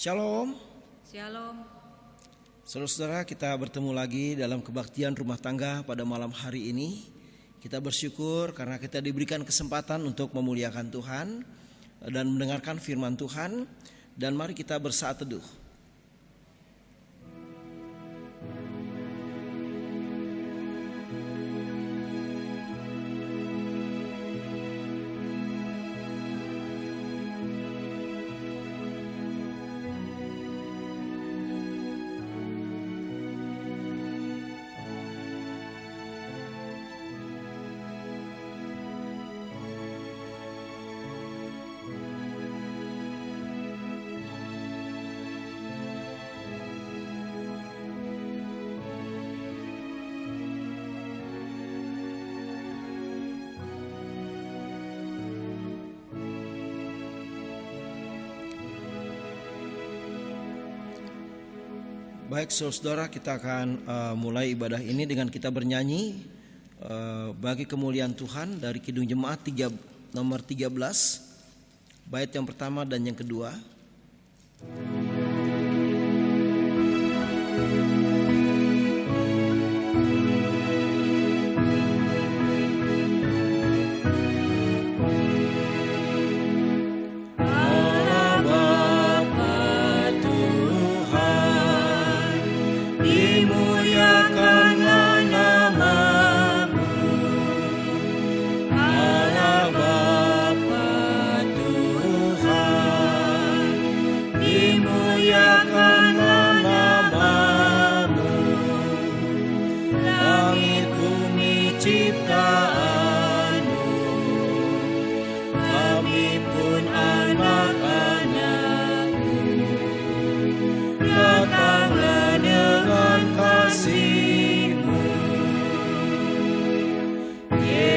Shalom. Shalom. Saudara-saudara, kita bertemu lagi dalam kebaktian rumah tangga pada malam hari ini. Kita bersyukur karena kita diberikan kesempatan untuk memuliakan Tuhan dan mendengarkan firman Tuhan. Dan mari kita bersaat teduh. Baik saudara, kita akan mulai ibadah ini dengan kita bernyanyi bagi kemuliaan Tuhan dari Kidung Jemaat nomor 13, bait yang pertama dan yang kedua.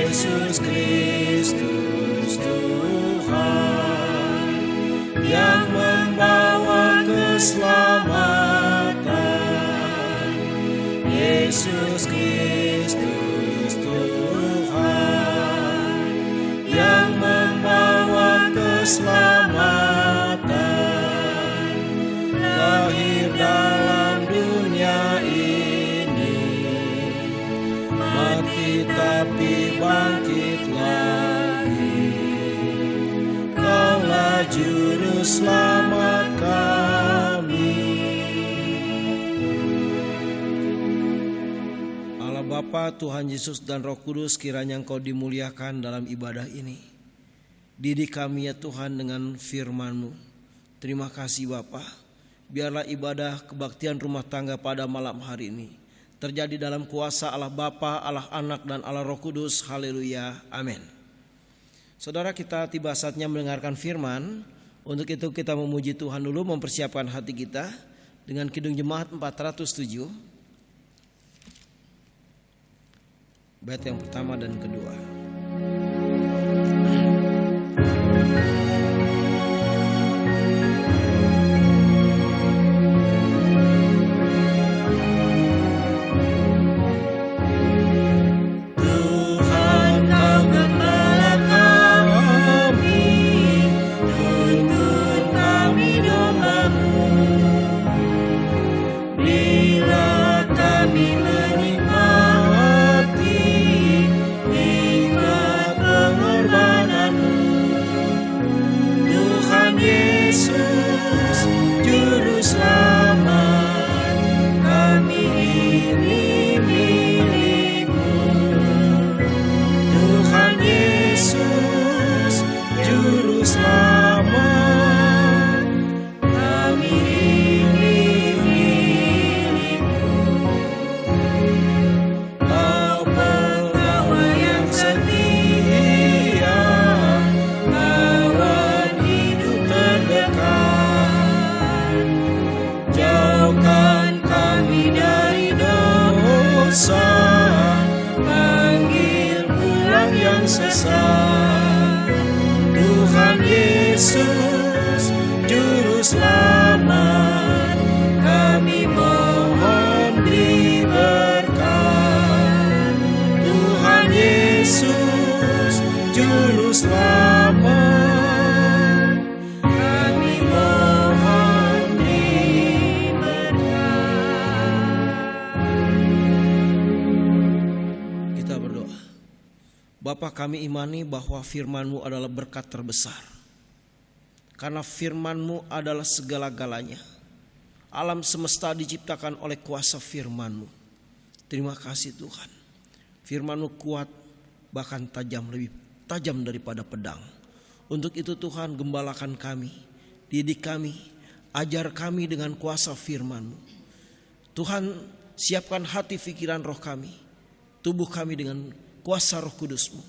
Yesus Kristus Tuhan yang membawa keselamatan. Yesus Kristus Tuhan yang membawa keselamatan. Lahir dalam dunia ini, mati tapi bangkit lagi. Kaulah juru selamat kami. Allah Bapa, Tuhan Yesus dan Roh Kudus, kiranya Engkau dimuliakan dalam ibadah ini. Didik kami ya Tuhan dengan firman-Mu. Terima kasih Bapa. Biarlah ibadah kebaktian rumah tangga pada malam hari ini terjadi dalam kuasa Allah Bapa, Allah Anak, dan Allah Roh Kudus. Haleluya, amin. Saudara, kita tiba saatnya mendengarkan firman. Untuk itu kita memuji Tuhan dulu, mempersiapkan hati kita dengan Kidung Jemaat 407, bait yang pertama dan kedua. Tuhan Yesus Juru Selamat, kami mohon beri berkat. Tuhan Yesus Juru Selamat, kami mohon Bapa, kami imani bahwa firman-Mu adalah berkat terbesar. Karena firman-Mu adalah segala-galanya. Alam semesta diciptakan oleh kuasa firman-Mu. Terima kasih Tuhan. Firman-Mu kuat, bahkan tajam, lebih tajam daripada pedang. Untuk itu Tuhan, gembalakan kami, didik kami, ajar kami dengan kuasa firman-Mu. Tuhan, siapkan hati pikiran roh kami, tubuh kami dengan kuasa Roh Kudus-Mu.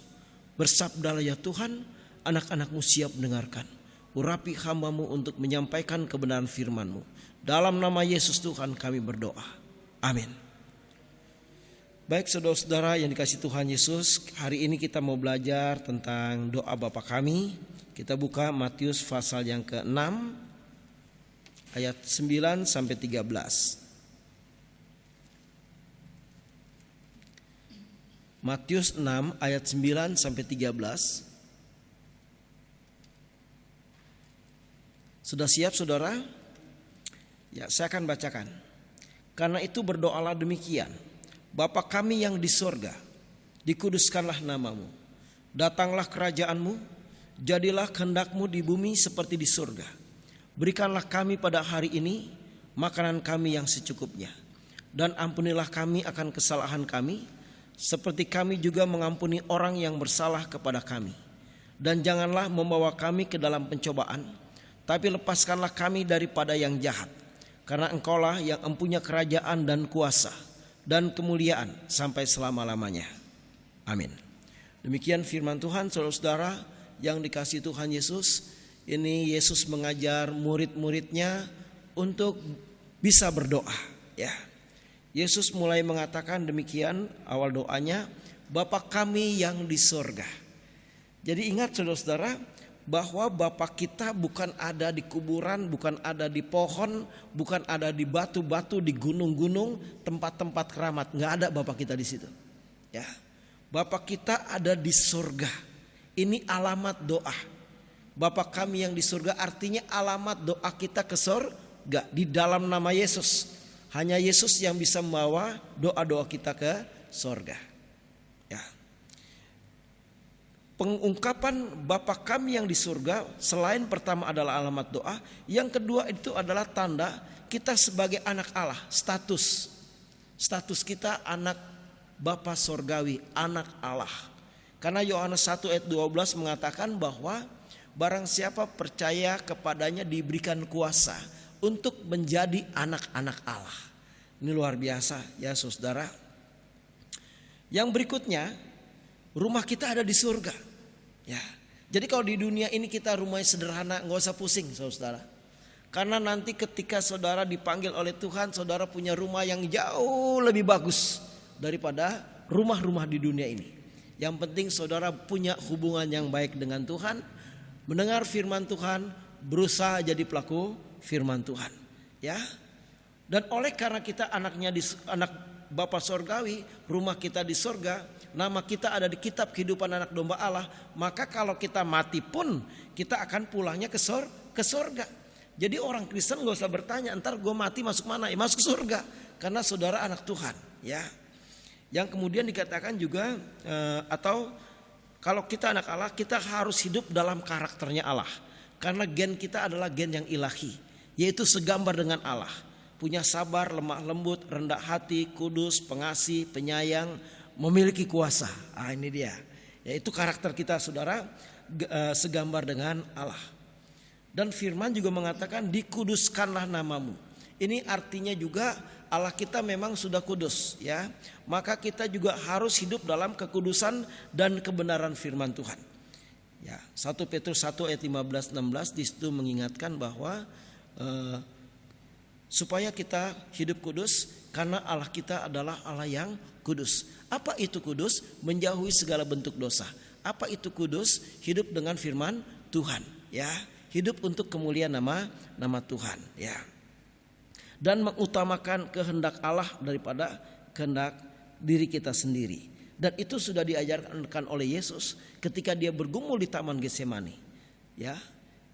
Bersabdalah ya Tuhan, anak-anak-Mu siap mendengarkan. Urapi hamba-Mu untuk menyampaikan kebenaran firman-Mu. Dalam nama Yesus Tuhan kami berdoa. Amin. Baik saudara-saudara yang dikasihi Tuhan Yesus, hari ini kita mau belajar tentang doa Bapa kami. Kita buka Matius pasal yang ke-6 ayat 9 sampai 13. Matius 6 ayat 9 sampai 13. Sudah siap saudara? Ya, saya akan bacakan. Karena itu berdoalah demikian. Bapa kami yang di sorga, dikuduskanlah nama-Mu. Datanglah kerajaan-Mu, jadilah kehendak-Mu di bumi seperti di sorga. Berikanlah kami pada hari ini makanan kami yang secukupnya. Dan ampunilah kami akan kesalahan kami, seperti kami juga mengampuni orang yang bersalah kepada kami. Dan janganlah membawa kami ke dalam pencobaan, tapi lepaskanlah kami daripada yang jahat. Karena Engkaulah yang empunya kerajaan dan kuasa dan kemuliaan sampai selama-lamanya. Amin. Demikian firman Tuhan, saudara-saudara yang dikasihi Tuhan Yesus. Ini Yesus mengajar murid-muridnya untuk bisa berdoa. Ya, Yesus mulai mengatakan demikian awal doanya, Bapa kami yang di sorga. Jadi ingat saudara-saudara, bahwa Bapa kita bukan ada di kuburan, bukan ada di pohon, bukan ada di batu-batu, di gunung-gunung, tempat-tempat keramat. Nggak ada Bapa kita di situ. Ya, Bapa kita ada di surga. Ini alamat doa. Bapa kami yang di surga artinya alamat doa kita ke surga di dalam nama Yesus. Hanya Yesus yang bisa membawa doa-doa kita ke surga. Ya. Pengungkapan Bapa kami yang di surga selain pertama adalah alamat doa, yang kedua itu adalah tanda kita sebagai anak Allah, status kita anak Bapa surgawi, anak Allah. Karena Yohanes 1 ayat 12 mengatakan bahwa barang siapa percaya kepadanya diberikan kuasa untuk menjadi anak-anak Allah. Ini luar biasa ya saudara. Yang berikutnya, rumah kita ada di surga. Ya, jadi kalau di dunia ini kita rumahnya sederhana, nggak usah pusing saudara. Karena nanti ketika saudara dipanggil oleh Tuhan, saudara punya rumah yang jauh lebih bagus daripada rumah-rumah di dunia ini. Yang penting saudara punya hubungan yang baik dengan Tuhan, mendengar firman Tuhan, berusaha jadi pelaku firman Tuhan. Ya, dan oleh karena kita anak Bapa Sorgawi, rumah kita di sorga, nama kita ada di kitab kehidupan anak domba Allah, maka kalau kita mati pun kita akan pulangnya ke sorga. Jadi orang Kristen gak usah bertanya, ntar gue mati masuk mana? Ya masuk surga, karena saudara anak Tuhan. Ya, yang kemudian dikatakan juga atau kalau kita anak Allah, kita harus hidup dalam karakternya Allah, karena gen kita adalah gen yang ilahi, yaitu segambar dengan Allah. Punya sabar, lemah lembut, rendah hati, kudus, pengasih, penyayang, memiliki kuasa. Ini dia. Yaitu karakter kita saudara, segambar dengan Allah. Dan firman juga mengatakan dikuduskanlah namamu. Ini artinya juga Allah kita memang sudah kudus ya. Maka kita juga harus hidup dalam kekudusan dan kebenaran firman Tuhan. Ya, 1 Petrus 1 ayat 15-16 di situ mengingatkan bahwa supaya kita hidup kudus karena Allah kita adalah Allah yang kudus. Apa itu kudus? Menjauhi segala bentuk dosa. Apa itu kudus? Hidup dengan firman Tuhan, ya. Hidup untuk kemuliaan nama Tuhan, ya. Dan mengutamakan kehendak Allah daripada kehendak diri kita sendiri. Dan itu sudah diajarkan oleh Yesus ketika dia bergumul di Taman Getsemani. Ya.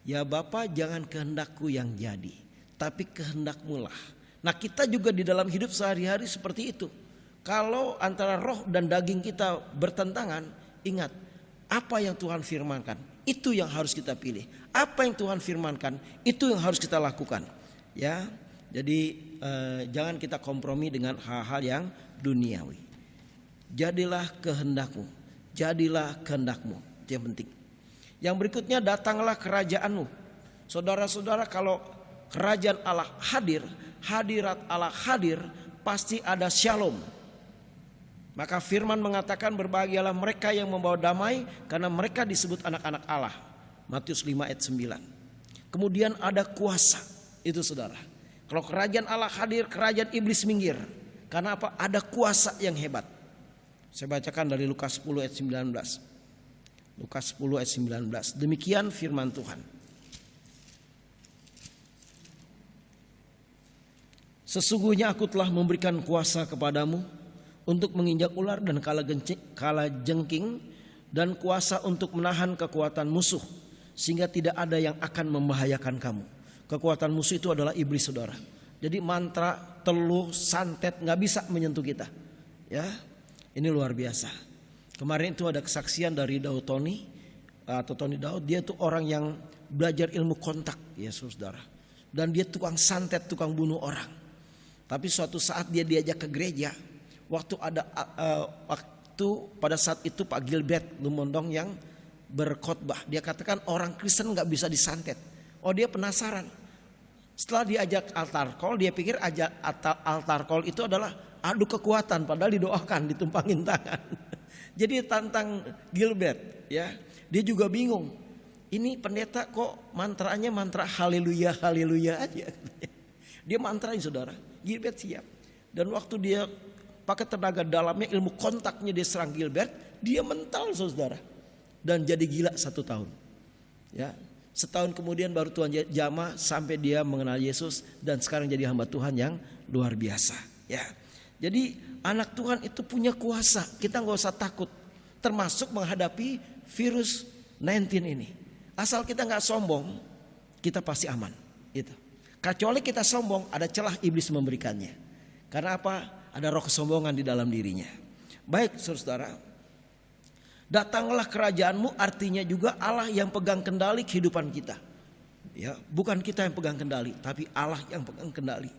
Ya Bapa, jangan kehendakku yang jadi, tapi kehendak-Mu lah. Nah, kita juga di dalam hidup sehari-hari seperti itu. Kalau antara roh dan daging kita bertentangan, Ingat, apa yang Tuhan firmankan itu yang harus kita pilih. Apa yang Tuhan firmankan itu yang harus kita lakukan. Ya, jadi jangan kita kompromi dengan hal-hal yang duniawi. Jadilah kehendakmu, jadilah kehendakmu. Itu yang penting. Yang berikutnya, datanglah kerajaanmu. Saudara-saudara, kalau kerajaan Allah hadir, hadirat Allah hadir, pasti ada shalom. Maka firman mengatakan, berbahagialah mereka yang membawa damai, karena mereka disebut anak-anak Allah. Matius 5 ayat 9. Kemudian ada kuasa. Itu saudara, kalau kerajaan Allah hadir, kerajaan iblis minggir. Karena apa? Ada kuasa yang hebat. Saya bacakan dari Lukas 10 ayat 19. Lukas 10 ayat 19. Demikian firman Tuhan. Sesungguhnya aku telah memberikan kuasa kepadamu untuk menginjak ular dan kala jengking, dan kuasa untuk menahan kekuatan musuh, sehingga tidak ada yang akan membahayakan kamu. Kekuatan musuh itu adalah iblis, saudara. Jadi mantra, teluh, santet nggak bisa menyentuh kita. Ya, ini luar biasa. Kemarin itu ada kesaksian dari Tony Daud. Dia itu orang yang belajar ilmu kontak, ya saudara. Dan dia tukang santet, tukang bunuh orang. Tapi suatu saat dia diajak ke gereja. Waktu pada saat itu Pak Gilbert Lumondong yang berkhotbah, dia katakan orang Kristen nggak bisa disantet. Oh, dia penasaran. Setelah diajak altar call, dia pikir altar call itu adalah adu kekuatan, padahal didoakan, ditumpangin tangan. Jadi tantang Gilbert, ya, dia juga bingung. Ini pendeta kok mantranya mantra haleluya haleluya aja. Dia mantrain, saudara. Gilbert siap. Dan waktu dia pakai tenaga dalamnya, ilmu kontaknya, dia serang Gilbert, dia mental, saudara. Dan jadi gila 1 tahun. Ya, setahun kemudian baru Tuhan jamah sampai dia mengenal Yesus dan sekarang jadi hamba Tuhan yang luar biasa. Ya, jadi anak Tuhan itu punya kuasa. Kita nggak usah takut, termasuk menghadapi virus 19 ini. Asal kita nggak sombong, kita pasti aman. Itu. Kecuali kita sombong, ada celah iblis memberikannya. Karena apa? Ada roh kesombongan di dalam dirinya. Baik, saudara. Datanglah kerajaanmu artinya juga Allah yang pegang kendali kehidupan kita. Ya, bukan kita yang pegang kendali, tapi Allah yang pegang kendali.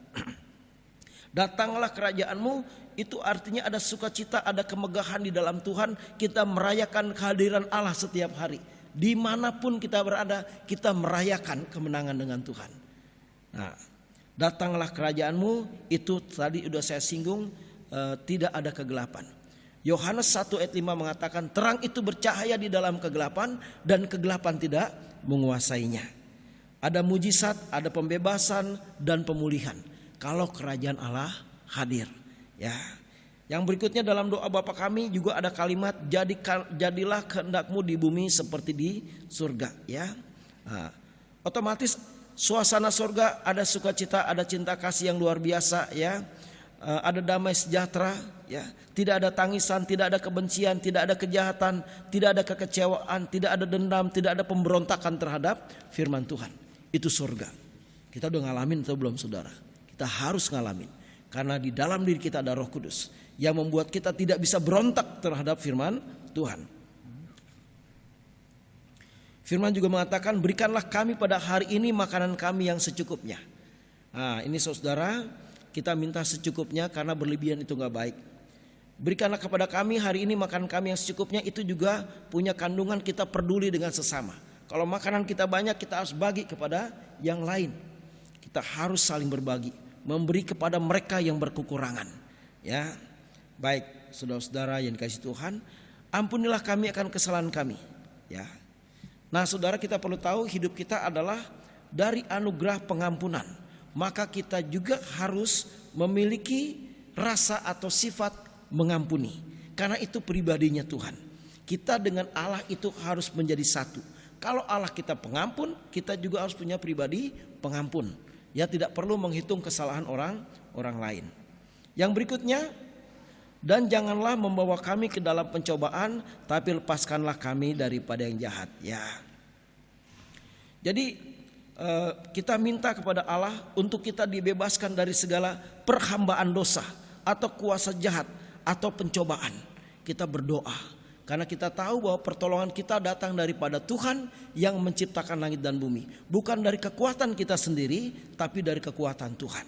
Datanglah kerajaanmu itu artinya ada sukacita, ada kemegahan di dalam Tuhan. Kita merayakan kehadiran Allah setiap hari. Dimanapun kita berada, kita merayakan kemenangan dengan Tuhan. Nah, datanglah kerajaanmu itu tadi sudah saya singgung, tidak ada kegelapan. Yohanes 1 ayat 5 mengatakan, terang itu bercahaya di dalam kegelapan dan kegelapan tidak menguasainya. Ada mujizat, ada pembebasan dan pemulihan kalau kerajaan Allah hadir. Ya. Yang berikutnya dalam doa Bapa kami juga ada kalimat, jadilah kehendakmu di bumi seperti di surga. Ya. Nah, otomatis suasana surga ada sukacita, ada cinta kasih yang luar biasa, ya. Ada damai sejahtera, ya. Tidak ada tangisan, tidak ada kebencian, tidak ada kejahatan, tidak ada kekecewaan, tidak ada dendam, tidak ada pemberontakan terhadap firman Tuhan. Itu surga. Kita udah ngalamin atau belum, saudara? Kita harus ngalamin. Karena di dalam diri kita ada Roh Kudus yang membuat kita tidak bisa berontak terhadap firman Tuhan. Firman juga mengatakan, berikanlah kami pada hari ini makanan kami yang secukupnya. Nah, ini saudara, kita minta secukupnya karena berlebihan itu gak baik. Berikanlah kepada kami hari ini makanan kami yang secukupnya, itu juga punya kandungan kita peduli dengan sesama. Kalau makanan kita banyak, kita harus bagi kepada yang lain. Kita harus saling berbagi, memberi kepada mereka yang berkekurangan. Ya, baik saudara-saudara yang dikasihi Tuhan, ampunilah kami akan kesalahan kami. Ya. Nah, saudara, kita perlu tahu hidup kita adalah dari anugerah pengampunan. Maka kita juga harus memiliki rasa atau sifat mengampuni. Karena itu pribadinya Tuhan. Kita dengan Allah itu harus menjadi satu. Kalau Allah kita pengampun, kita juga harus punya pribadi pengampun. Ya, tidak perlu menghitung kesalahan orang lain. Yang berikutnya, dan janganlah membawa kami ke dalam pencobaan, tapi lepaskanlah kami daripada yang jahat. Ya. Jadi kita minta kepada Allah untuk kita dibebaskan dari segala perhambaan dosa atau kuasa jahat atau pencobaan. Kita berdoa, Karena kita tahu bahwa pertolongan kita datang daripada Tuhan yang menciptakan langit dan bumi. Bukan dari kekuatan kita sendiri, tapi dari kekuatan Tuhan.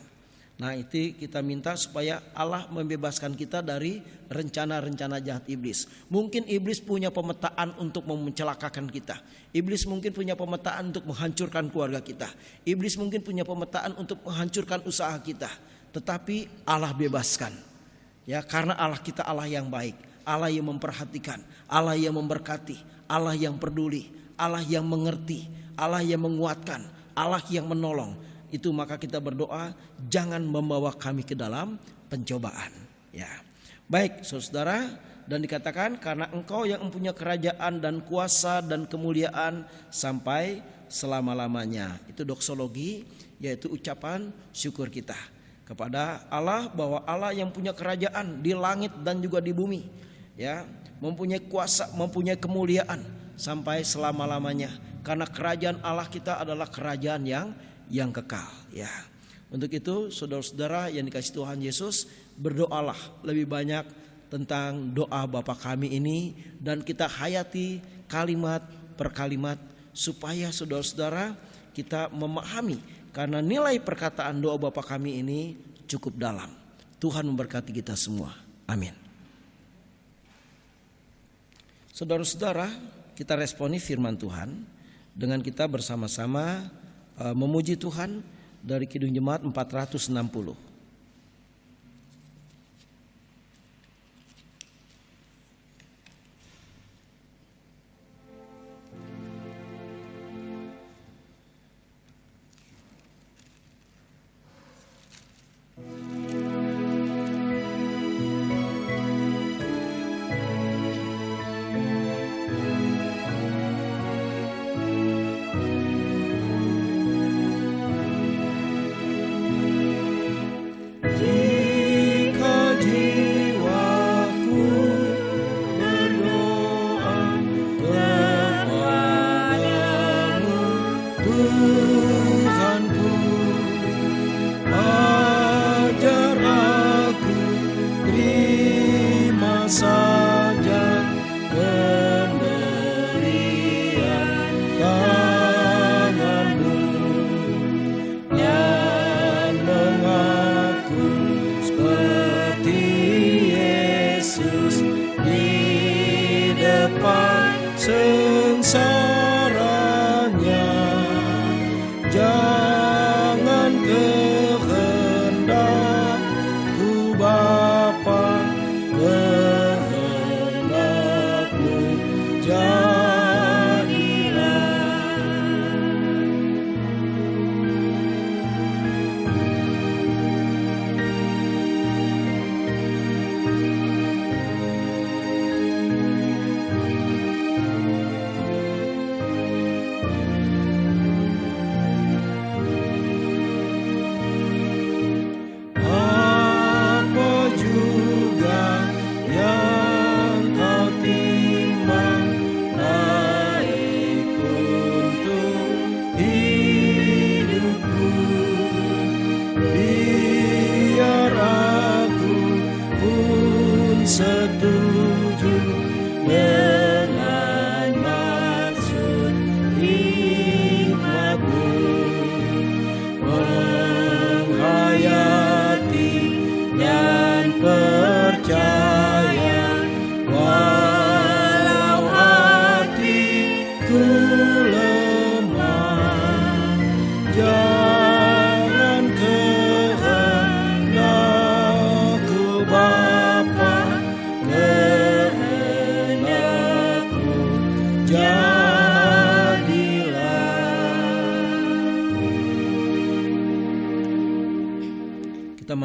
Nah, itu kita minta supaya Allah membebaskan kita dari rencana-rencana jahat iblis. Mungkin iblis punya pemetaan untuk mencelakakan kita. Iblis mungkin punya pemetaan untuk menghancurkan keluarga kita. Iblis mungkin punya pemetaan untuk menghancurkan usaha kita. Tetapi Allah bebaskan. Ya, karena Allah kita Allah yang baik. Allah yang memperhatikan, Allah yang memberkati, Allah yang peduli, Allah yang mengerti, Allah yang menguatkan, Allah yang menolong. Itu maka kita berdoa, jangan membawa kami ke dalam pencobaan. Ya, baik saudara, dan dikatakan karena Engkau yang mempunyai kerajaan dan kuasa dan kemuliaan sampai selama-lamanya. Itu doksologi, yaitu ucapan syukur kita kepada Allah bahwa Allah yang punya kerajaan di langit dan juga di bumi. Ya, mempunyai kuasa, mempunyai kemuliaan sampai selama-lamanya. Karena kerajaan Allah kita adalah kerajaan yang kekal. Ya, untuk itu saudara-saudara yang dikasihi Tuhan Yesus, berdoalah lebih banyak tentang doa Bapa kami ini dan kita hayati kalimat per kalimat supaya saudara-saudara kita memahami. Karena nilai perkataan doa Bapa kami ini cukup dalam. Tuhan memberkati kita semua. Amin. Saudara-saudara, kita responi firman Tuhan dengan kita bersama-sama memuji Tuhan dari Kidung Jemaat 460.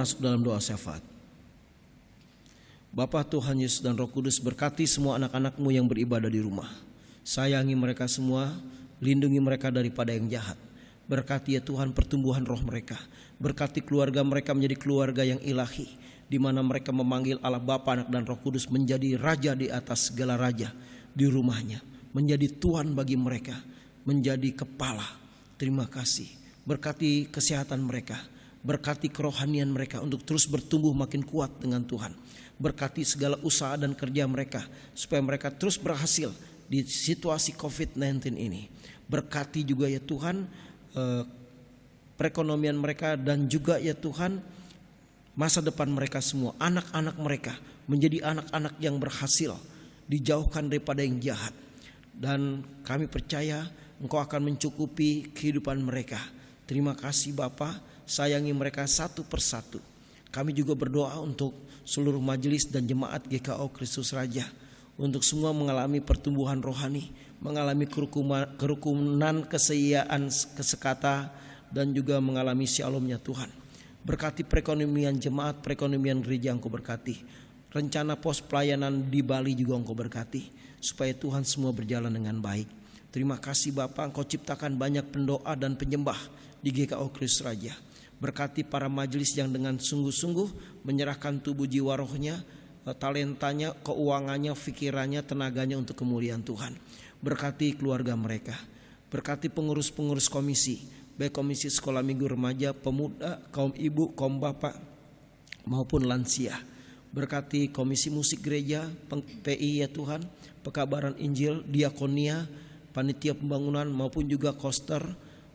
Masuk dalam doa syafaat. Bapa, Tuhan Yesus dan Roh Kudus, berkati semua anak-anak-Mu yang beribadah di rumah. Sayangi mereka semua, lindungi mereka daripada yang jahat. Berkati ya Tuhan pertumbuhan roh mereka. Berkati keluarga mereka menjadi keluarga yang ilahi, di mana mereka memanggil Allah Bapa, Anak dan Roh Kudus menjadi raja di atas segala raja di rumahnya, menjadi Tuhan bagi mereka, menjadi kepala. Terima kasih. Berkati kesehatan mereka. Berkati kerohanian mereka untuk terus bertumbuh makin kuat dengan Tuhan. Berkati segala usaha dan kerja mereka supaya mereka terus berhasil di situasi COVID-19 ini. Berkati juga ya Tuhan perekonomian mereka, dan juga ya Tuhan masa depan mereka semua. Anak-anak mereka menjadi anak-anak yang berhasil, dijauhkan daripada yang jahat. Dan kami percaya Engkau akan mencukupi kehidupan mereka. Terima kasih Bapa, sayangi mereka satu persatu. Kami juga berdoa untuk seluruh majelis dan jemaat GKO Kristus Raja, untuk semua mengalami pertumbuhan rohani, mengalami kerukunan, kesetiaan, kesekata, dan juga mengalami shalomnya Tuhan. Berkati perekonomian jemaat, perekonomian gereja Engkau berkati. Rencana pos pelayanan di Bali juga Engkau berkati, supaya Tuhan semua berjalan dengan baik. Terima kasih Bapa, Engkau ciptakan banyak pendoa dan penyembah di GKO Kristus Raja. Berkati para majelis yang dengan sungguh-sungguh menyerahkan tubuh jiwa rohnya, talentanya, keuangannya, pikirannya, tenaganya untuk kemuliaan Tuhan. Berkati keluarga mereka. Berkati pengurus-pengurus komisi, baik komisi sekolah minggu remaja, pemuda, kaum ibu, kaum bapak, maupun lansia. Berkati komisi musik gereja, PI ya Tuhan, pekabaran Injil, diakonia, panitia pembangunan, maupun juga koster,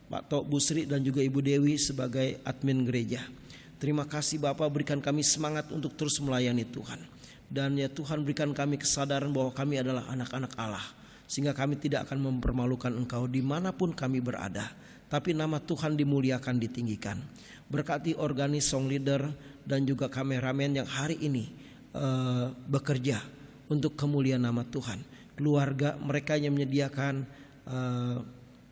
Pak Tok Busri dan juga Ibu Dewi sebagai admin gereja. Terima kasih Bapak, berikan kami semangat untuk terus melayani Tuhan. Dan ya Tuhan, berikan kami kesadaran bahwa kami adalah anak-anak Allah, sehingga kami tidak akan mempermalukan Engkau dimanapun kami berada, tapi nama Tuhan dimuliakan, ditinggikan. Berkati organis, song leader, dan juga kameramen yang hari ini bekerja untuk kemuliaan nama Tuhan. Keluarga mereka yang menyediakan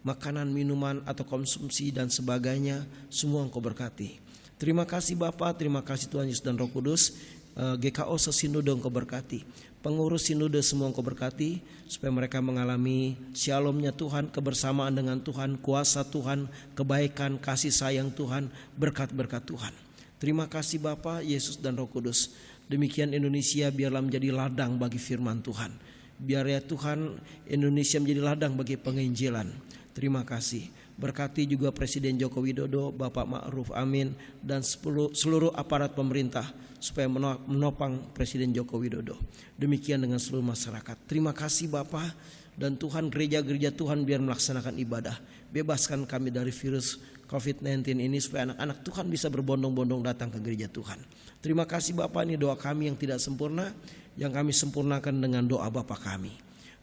makanan, minuman, atau konsumsi dan sebagainya, semua Engkau berkati. Terima kasih Bapa, terima kasih Tuhan Yesus dan Roh Kudus. GKO sesinode Engkau berkati. Pengurus sinode semua Engkau berkati, supaya mereka mengalami shalomnya Tuhan, kebersamaan dengan Tuhan, kuasa Tuhan, kebaikan, kasih sayang Tuhan, berkat-berkat Tuhan. Terima kasih Bapa, Yesus dan Roh Kudus. Demikian Indonesia biarlah menjadi ladang bagi firman Tuhan. Biar ya Tuhan Indonesia menjadi ladang bagi penginjilan. Terima kasih. Berkati juga Presiden Joko Widodo, Bapak Ma'ruf Amin, dan seluruh aparat pemerintah, supaya menopang Presiden Joko Widodo. Demikian dengan seluruh masyarakat. Terima kasih Bapak, dan Tuhan gereja-gereja Tuhan biar melaksanakan ibadah. Bebaskan kami dari virus COVID-19 ini, supaya anak-anak Tuhan bisa berbondong-bondong datang ke gereja Tuhan. Terima kasih Bapak, ini doa kami yang tidak sempurna, yang kami sempurnakan dengan doa Bapa kami.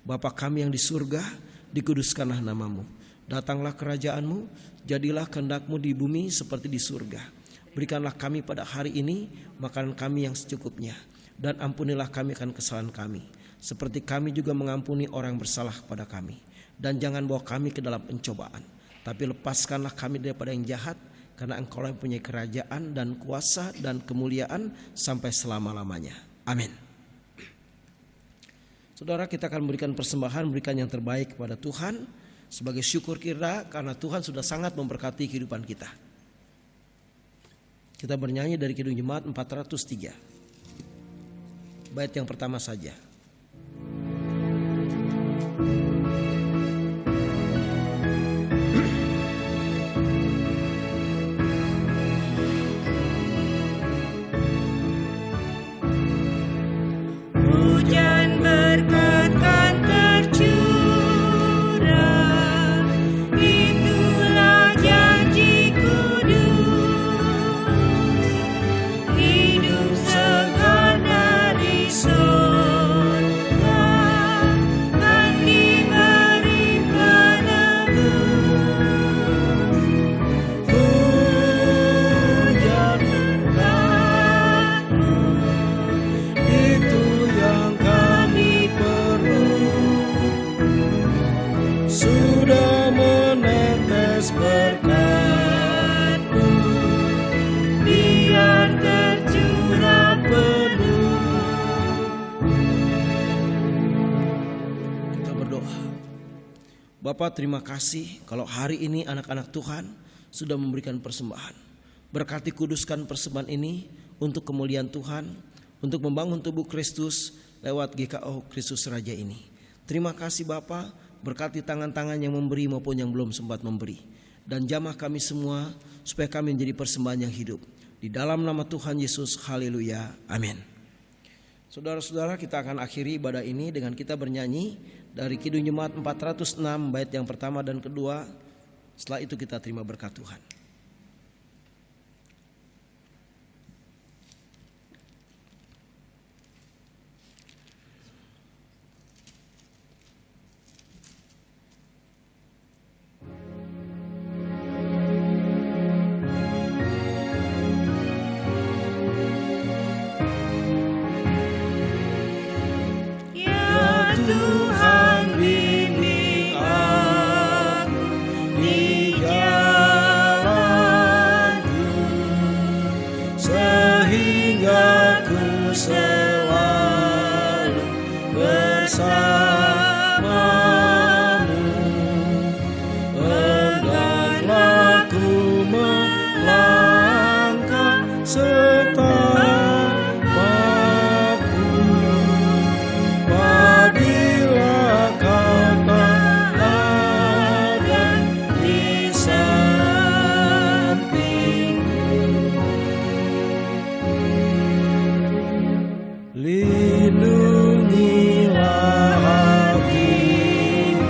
Bapa kami yang di surga, dikuduskanlah namamu. Datanglah kerajaan-Mu, jadilah kehendak-Mu di bumi seperti di surga. Berikanlah kami pada hari ini makanan kami yang secukupnya, dan ampunilah kami akan kesalahan kami, seperti kami juga mengampuni orang bersalah kepada kami. Dan jangan bawa kami ke dalam pencobaan, tapi lepaskanlah kami daripada yang jahat, karena Engkau yang punya kerajaan dan kuasa dan kemuliaan sampai selama-lamanya. Amin. Saudara, kita akan memberikan persembahan, berikan yang terbaik kepada Tuhan sebagai syukur kita, karena Tuhan sudah sangat memberkati kehidupan kita. Kita bernyanyi dari Kidung Jemaat 403. Bait yang pertama saja. Hujan berkat kan tercurah, itulah janji kudus. Hidup segar dari surga kan diberi penebus. Hujan berkat-Mu, itu yang kami perlu. Sudah menetes berkat-Mu, biar tercurah penuh. Kita berdoa. Bapak, terima kasih kalau hari ini anak-anak Tuhan sudah memberikan persembahan. Berkati, kuduskan persembahan ini untuk kemuliaan Tuhan, untuk membangun tubuh Kristus lewat GKO Kristus Raja ini. Terima kasih Bapak, berkati tangan-tangan yang memberi maupun yang belum sempat memberi. dan jamah kami semua, supaya kami menjadi persembahan yang hidup. Di dalam nama Tuhan Yesus, haleluya, amin. Saudara-saudara, kita akan akhiri ibadah ini dengan kita bernyanyi dari Kidung Jemaat 406 bait yang pertama dan kedua. Setelah itu kita terima berkat Tuhan. Tuhan bimbing aku di jalanku, sehingga ku selalu bersamamu. Engganlah ku melangkah setapaku, apabila kau tak ada di sampingku. Lindungilah hatiku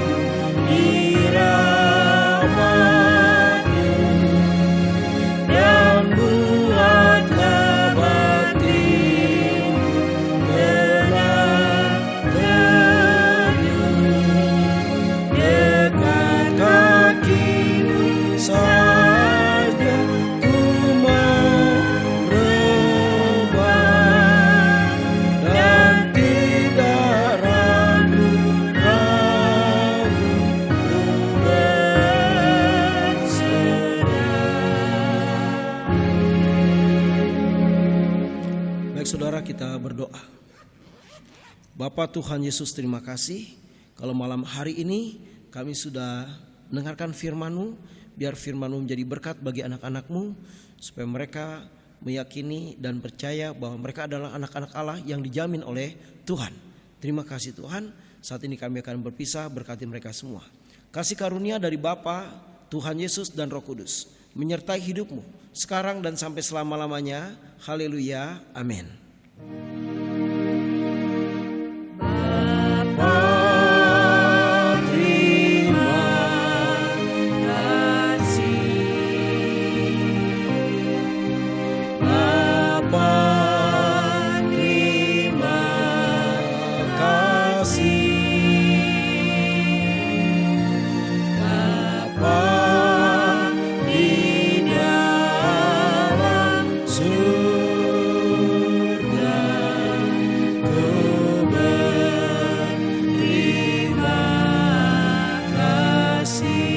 di rahmat-Mu, dan buatlah batinku tenang teduh. Dekat kaki-Mu saja ku mau rebah, dan tidak ragu-ragu ku berserah. Baik saudara, kita berdoa. Bapa Tuhan Yesus, terima kasih kalau malam hari ini kami sudah mendengarkan firman-Mu. Biar firman-Mu menjadi berkat bagi anak-anak-Mu, supaya mereka meyakini dan percaya bahwa mereka adalah anak-anak Allah yang dijamin oleh Tuhan. Terima kasih Tuhan. Saat ini kami akan berpisah, berkati mereka semua. Kasih karunia dari Bapa, Tuhan Yesus dan Roh Kudus menyertai hidupmu sekarang dan sampai selama-lamanya. Haleluya, amin. Bapa, terima kasih. Bapa, terima kasih. Bapa di dalam surga, ku berterima kasih.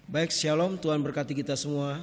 Baik, shalom. Tuhan berkati kita semua.